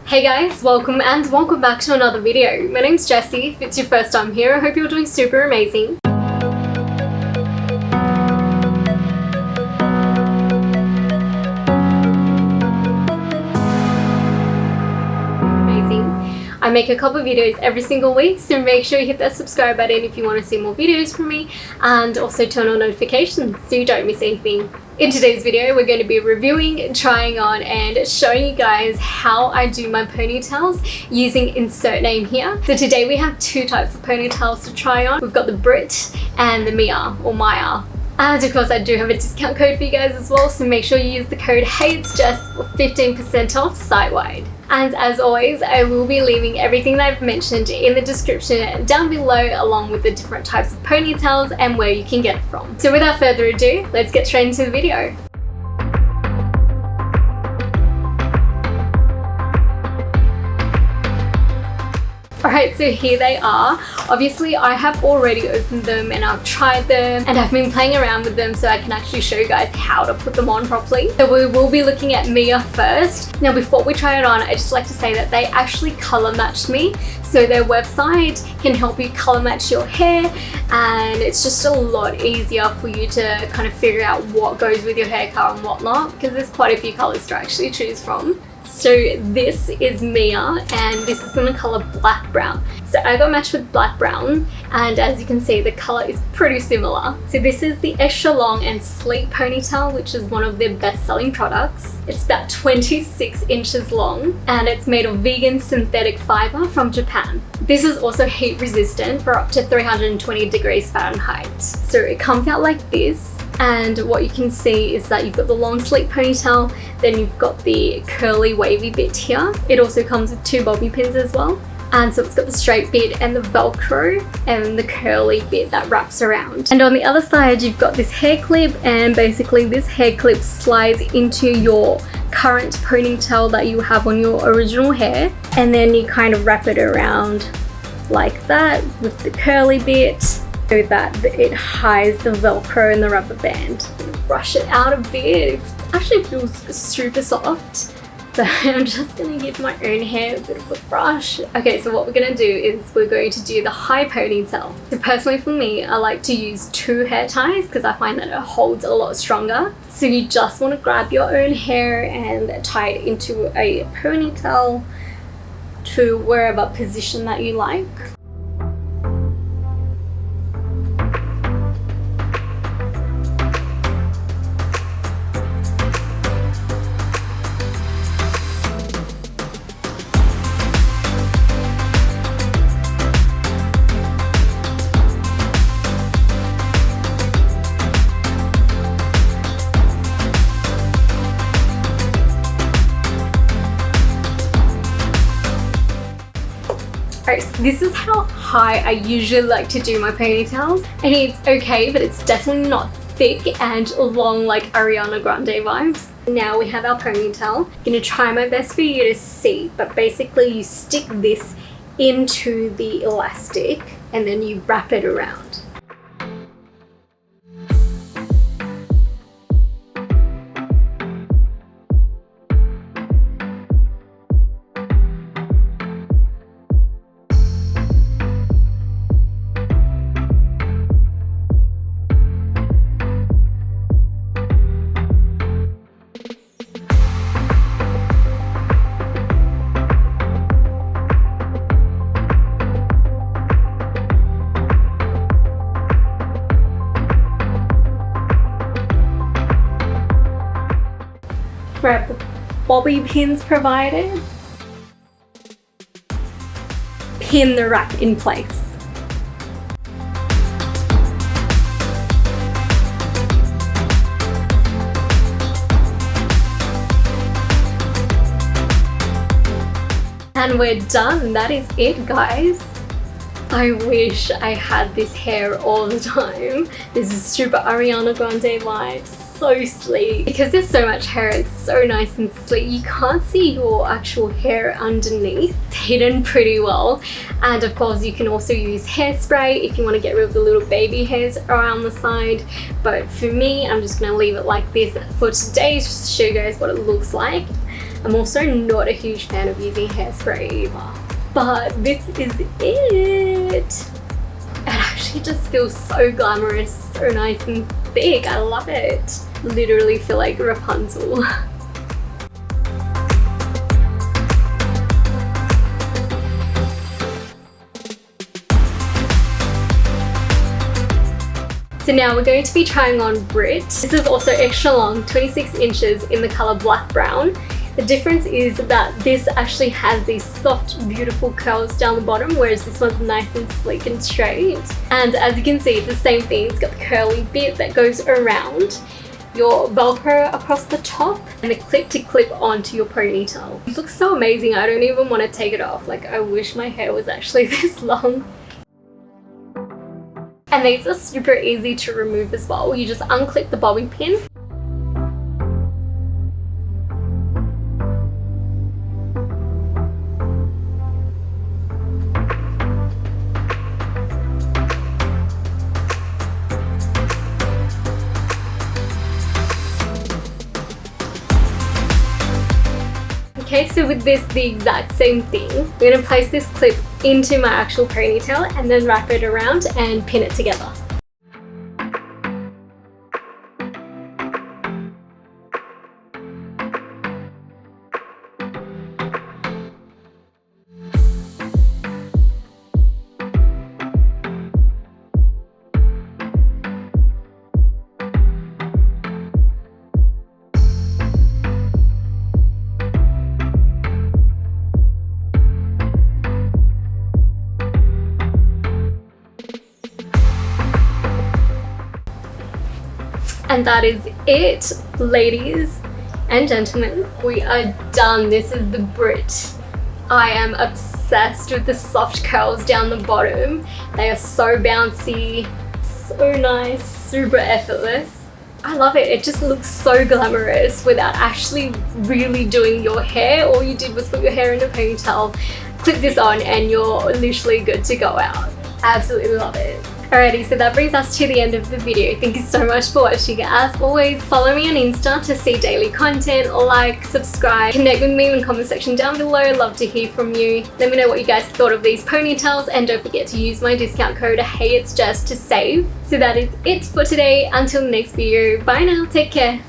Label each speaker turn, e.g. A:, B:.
A: Hey guys, welcome back to another video. My name's Jessie. If it's your first time here, I hope you're doing super amazing. I make a couple of videos every single week, so make sure you hit that subscribe button if you want to see more videos from me, and also turn on notifications so you don't miss anything. In today's video, we're going to be reviewing, trying on, and showing you guys how I do my ponytails using insert name here. So today we have two types of ponytails to try on. We've got the Brit and the Miya or Miya. And of course I do have a discount code for you guys as well, so make sure you use the code HEYIT'SJess for 15% off site-wide. And as always, I will be leaving everything that I've mentioned in the description down below, along with the different types of ponytails and where you can get it from. So without further ado, let's get straight into the video. Alright, so here they are. Obviously I have already opened them and I've tried them and I've been playing around with them so I can actually show you guys how to put them on properly. So we will be looking at Miya first. Now before we try it on, I just like to say that they actually color matched me. So their website can help you color match your hair, and it's just a lot easier for you to kind of figure out what goes with your hair color and whatnot, because there's quite a few colors to actually choose from. So this is Miya and this is in the color black brown. So I got matched with black brown, and as you can see the color is pretty similar. So this is the extra long and sleek ponytail, which is one of their best selling products. It's about 26 inches long and it's made of vegan synthetic fiber from Japan. This is also heat resistant for up to 320 degrees Fahrenheit. So it comes out like this. And what you can see is that you've got the long sleek ponytail, then you've got the curly wavy bit here. It also comes with two bobby pins as well. And so it's got the straight bit and the velcro and the curly bit that wraps around. And on the other side you've got this hair clip, and basically this hair clip slides into your current ponytail that you have on your original hair, and then you kind of wrap it around like that with the curly bit, so that it hides the velcro and the rubber band. Brush it out a bit. It actually feels super soft. So I'm just gonna give my own hair a bit of a brush. Okay, so what we're gonna do is we're going to do the high ponytail. So personally for me, I like to use two hair ties because I find that it holds a lot stronger. So you just wanna grab your own hair and tie it into a ponytail to wherever position that you like. Alright, so this is how high I usually like to do my ponytails. And it's okay, but it's definitely not thick and long like Ariana Grande vibes. Now we have our ponytail. I'm gonna try my best for you to see, but basically you stick this into the elastic and then you wrap it around. Grab the bobby pins provided, pin the wrap in place. And we're done. That is it, guys. I wish I had this hair all the time. This is super Ariana Grande vibes. So sleek. Because there's so much hair, it's so nice and sleek. You can't see your actual hair underneath. It's hidden pretty well. And of course you can also use hairspray if you want to get rid of the little baby hairs around the side. But for me, I'm just going to leave it like this for today, just to show you guys what it looks like. I'm also not a huge fan of using hairspray either, but this is it. It actually just feels so glamorous, so nice and thick. I love it. Literally feel like Rapunzel. So now we're going to be trying on Brit. This is also extra long, 26 inches in the color black brown. The difference is that this actually has these soft, beautiful curls down the bottom, whereas this one's nice and sleek and straight. And as you can see, it's the same thing. It's got the curly bit that goes around your Velcro across the top and the clip to clip onto your ponytail. It looks so amazing. I don't even want to take it off. Like, I wish my hair was actually this long. And these are super easy to remove as well. You just unclip the bobby pin. Okay, so with this, the exact same thing. We're going to place this clip into my actual ponytail and then wrap it around and pin it together. And that is it, ladies and gentlemen. We are done. This is the Brit. I am obsessed with the soft curls down the bottom. They are so bouncy, so nice, super effortless. I love it. It just looks so glamorous without actually really doing your hair. All you did was put your hair in a ponytail, clip this on, and you're literally good to go out. I absolutely love it. Alrighty, so that brings us to the end of the video. Thank you so much for watching. As always, follow me on Insta to see daily content, like, subscribe, connect with me in the comment section down below. Love to hear from you. Let me know what you guys thought of these ponytails, and don't forget to use my discount code HeyIt'sJess to save. So that is it for today. Until the next video, bye now, take care.